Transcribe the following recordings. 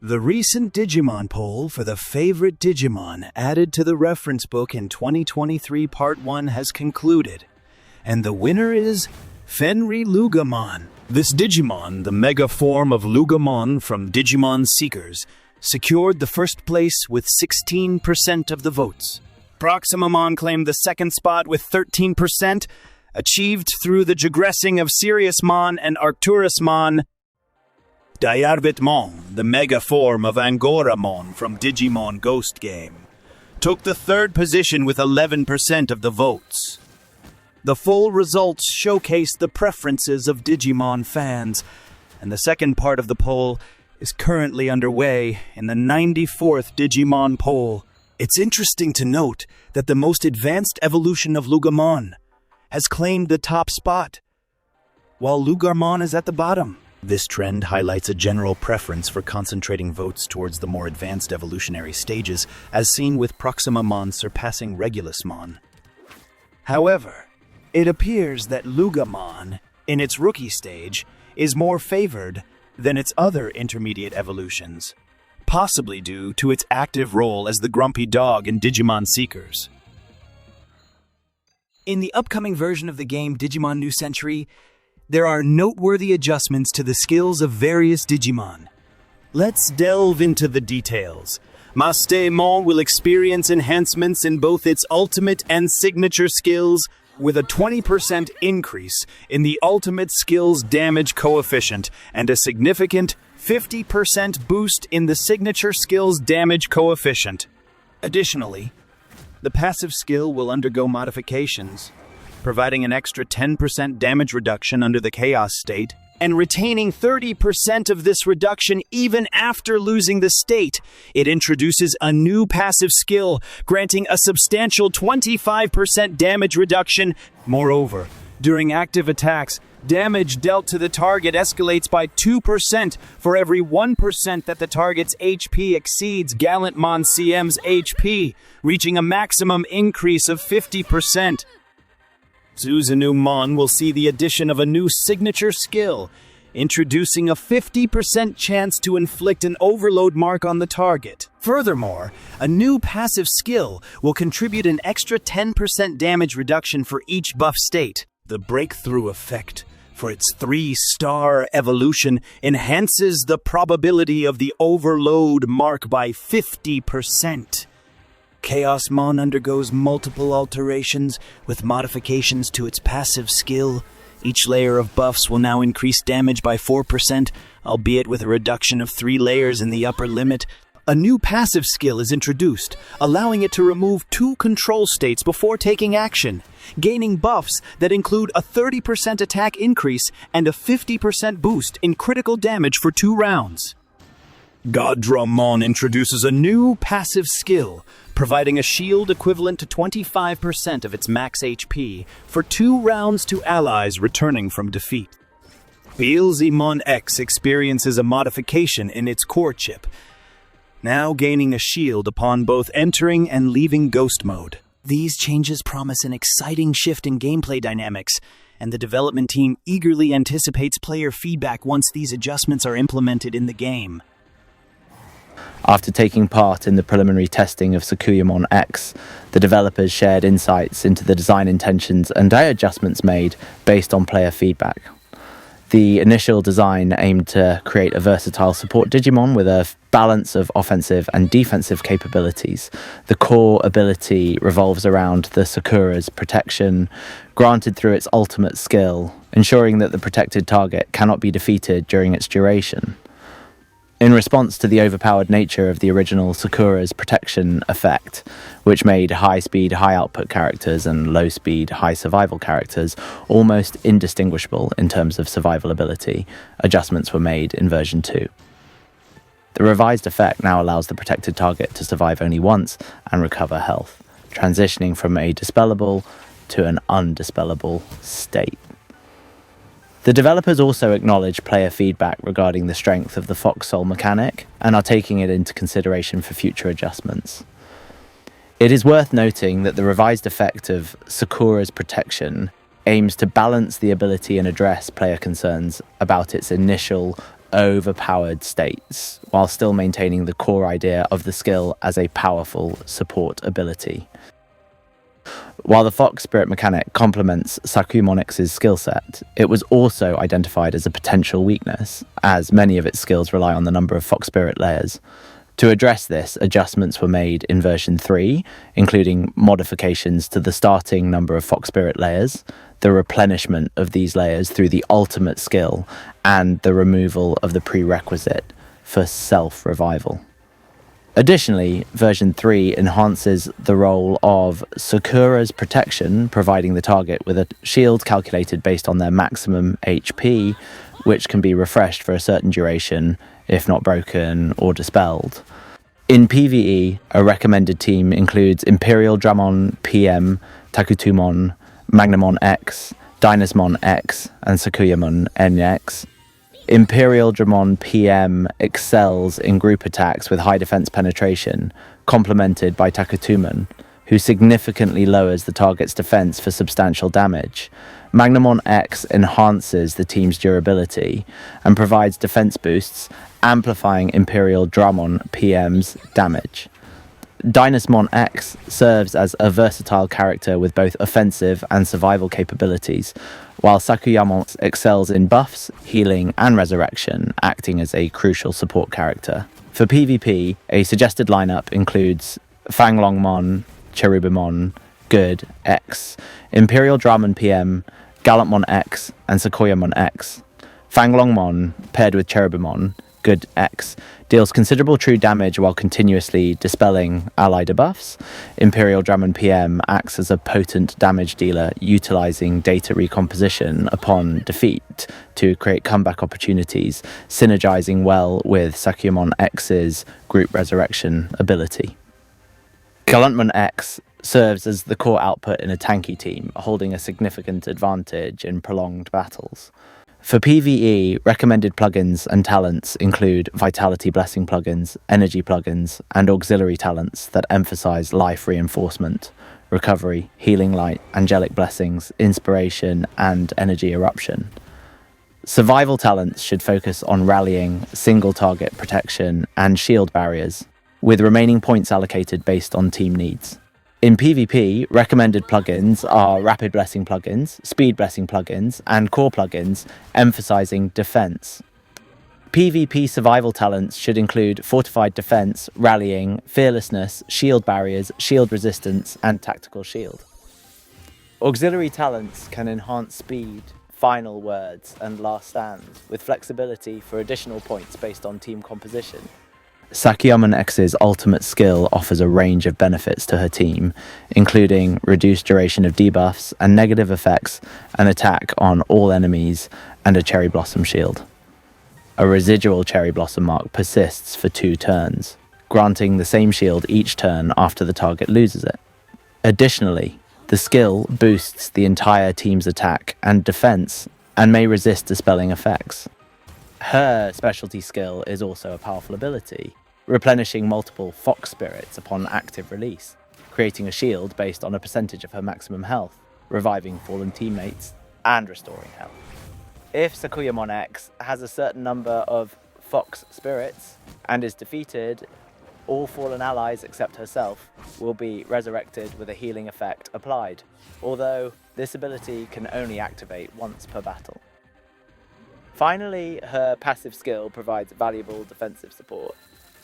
The recent Digimon poll for the favorite Digimon added to the reference book in 2023 Part 1 has concluded, and the winner is Fenrilugamon. This Digimon, the mega form of Lugamon from Digimon Seekers, secured the first place with 16% of the votes. Proximamon claimed the second spot with 13%, achieved through the digressing of Siriusmon and Arcturusmon. Diarbitmon, the mega form of Angoramon from Digimon Ghost Game, took the third position with 11% of the votes. The full results showcase the preferences of Digimon fans, and the second part of the poll is currently underway in the 94th Digimon poll. It's interesting to note that the most advanced evolution of Lugamon has claimed the top spot, while Lugarmon is at the bottom. This trend highlights a general preference for concentrating votes towards the more advanced evolutionary stages, as seen with Proximamon surpassing Regulusmon. However, it appears that Lugamon, in its rookie stage, is more favored than its other intermediate evolutions, possibly due to its active role as the grumpy dog in Digimon Seekers. In the upcoming version of the game Digimon New Century, there are noteworthy adjustments to the skills of various Digimon. Let's delve into the details. Mastemon will experience enhancements in both its ultimate and signature skills, with a 20% increase in the ultimate skill's damage coefficient and a significant 50% boost in the signature skill's damage coefficient. Additionally, the passive skill will undergo modifications, providing an extra 10% damage reduction under the Chaos state, and retaining 30% of this reduction even after losing the state. It introduces a new passive skill, granting a substantial 25% damage reduction. Moreover, during active attacks, damage dealt to the target escalates by 2% for every 1% that the target's HP exceeds Gallantmon CM's HP, reaching a maximum increase of 50%. Susanumon will see the addition of a new signature skill, introducing a 50% chance to inflict an overload mark on the target. Furthermore, a new passive skill will contribute an extra 10% damage reduction for each buff state. The breakthrough effect for its 3-star evolution enhances the probability of the overload mark by 50%. Chaosmon undergoes multiple alterations with modifications to its passive skill. Each layer of buffs will now increase damage by 4%, albeit with a reduction of 3 layers in the upper limit. A new passive skill is introduced, allowing it to remove 2 control states before taking action, gaining buffs that include a 30% attack increase and a 50% boost in critical damage for 2 rounds. Goddramon introduces a new passive skill, providing a shield equivalent to 25% of its max HP for 2 rounds to allies returning from defeat. Beelzemon X experiences a modification in its core chip, now gaining a shield upon both entering and leaving Ghost Mode. These changes promise an exciting shift in gameplay dynamics, and the development team eagerly anticipates player feedback once these adjustments are implemented in the game. After taking part in the preliminary testing of Sakuyamon X, the developers shared insights into the design intentions and adjustments made based on player feedback. The initial design aimed to create a versatile support Digimon with a balance of offensive and defensive capabilities. The core ability revolves around the Sakura's protection, granted through its ultimate skill, ensuring that the protected target cannot be defeated during its duration. In response to the overpowered nature of the original Sakura's protection effect, which made high-speed, high-output characters and low-speed, high-survival characters almost indistinguishable in terms of survival ability, adjustments were made in version 2. The revised effect now allows the protected target to survive only once and recover health, transitioning from a dispellable to an undispellable state. The developers also acknowledge player feedback regarding the strength of the Fox Soul mechanic and are taking it into consideration for future adjustments. It is worth noting that the revised effect of Sakura's protection aims to balance the ability and address player concerns about its initial overpowered states, while still maintaining the core idea of the skill as a powerful support ability. While the Fox Spirit mechanic complements Sakuyamon X's skill set, it was also identified as a potential weakness, as many of its skills rely on the number of Fox Spirit layers. To address this, adjustments were made in version 3, including modifications to the starting number of Fox Spirit layers, the replenishment of these layers through the ultimate skill, and the removal of the prerequisite for self-revival. Additionally, version 3 enhances the role of Sakura's protection, providing the target with a shield calculated based on their maximum HP, which can be refreshed for a certain duration, if not broken or dispelled. In PvE, a recommended team includes Imperial Dramon PM, Takutumon, Magnamon X, Dynasmon X, and Sakuyamon NX. Imperial Dramon PM excels in group attacks with high defense penetration, complemented by Takutumon, who significantly lowers the target's defense for substantial damage. Magnamon X enhances the team's durability and provides defense boosts, amplifying Imperial Dramon PM's damage. Dynasmon X serves as a versatile character with both offensive and survival capabilities, while Sakuyamon excels in buffs, healing, and resurrection, acting as a crucial support character. For PvP, a suggested lineup includes Fanglongmon, Cherubimon, Good, X, Imperial Dramon PM, Gallantmon X, and Sakuyamon X. Fanglongmon, paired with Cherubimon, Good X, deals considerable true damage while continuously dispelling ally debuffs. Imperial Dramon PM acts as a potent damage dealer, utilizing data recomposition upon defeat to create comeback opportunities, synergizing well with Sakuyamon X's group resurrection ability. Gallantmon X serves as the core output in a tanky team, holding a significant advantage in prolonged battles. For PvE, recommended plugins and talents include Vitality Blessing plugins, Energy plugins, and auxiliary talents that emphasize life reinforcement, recovery, healing light, angelic blessings, inspiration, and energy eruption. Survival talents should focus on rallying, single target protection, and shield barriers, with remaining points allocated based on team needs. In PvP, recommended plugins are Rapid Blessing plugins, Speed Blessing plugins, and Core plugins, emphasizing defense. PvP survival talents should include Fortified Defense, Rallying, Fearlessness, Shield Barriers, Shield Resistance, and Tactical Shield. Auxiliary talents can enhance speed, final words, and last stand, with flexibility for additional points based on team composition. Sakuyamon X's ultimate skill offers a range of benefits to her team, including reduced duration of debuffs and negative effects, an attack on all enemies, and a Cherry Blossom shield. A residual Cherry Blossom mark persists for 2 turns, granting the same shield each turn after the target loses it. Additionally, the skill boosts the entire team's attack and defense and may resist dispelling effects. Her specialty skill is also a powerful ability, replenishing multiple Fox Spirits upon active release, creating a shield based on a percentage of her maximum health, reviving fallen teammates, and restoring health. If Sakuyamon X has a certain number of Fox Spirits and is defeated, all fallen allies except herself will be resurrected with a healing effect applied, although this ability can only activate once per battle. Finally, her passive skill provides valuable defensive support,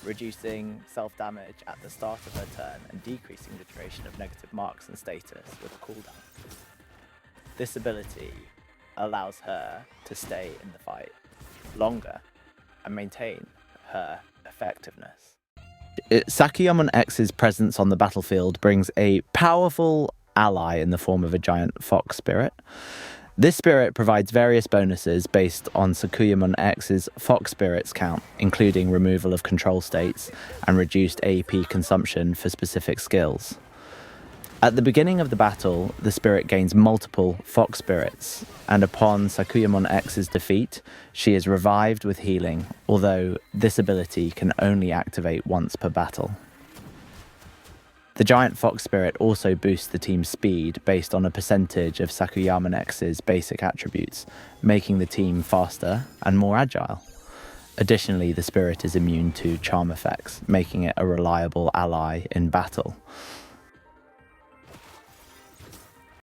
reducing self-damage at the start of her turn and decreasing the duration of negative marks and status with a cooldown. This ability allows her to stay in the fight longer and maintain her effectiveness. Sakuyamon X's presence on the battlefield brings a powerful ally in the form of a giant Fox Spirit. This spirit provides various bonuses based on Sakuyamon X's Fox Spirits count, including removal of control states and reduced AEP consumption for specific skills. At the beginning of the battle, the spirit gains multiple Fox Spirits, and upon Sakuyamon X's defeat, she is revived with healing, although this ability can only activate once per battle. The giant Fox Spirit also boosts the team's speed based on a percentage of Sakuyamon X's basic attributes, making the team faster and more agile. Additionally, the spirit is immune to charm effects, making it a reliable ally in battle.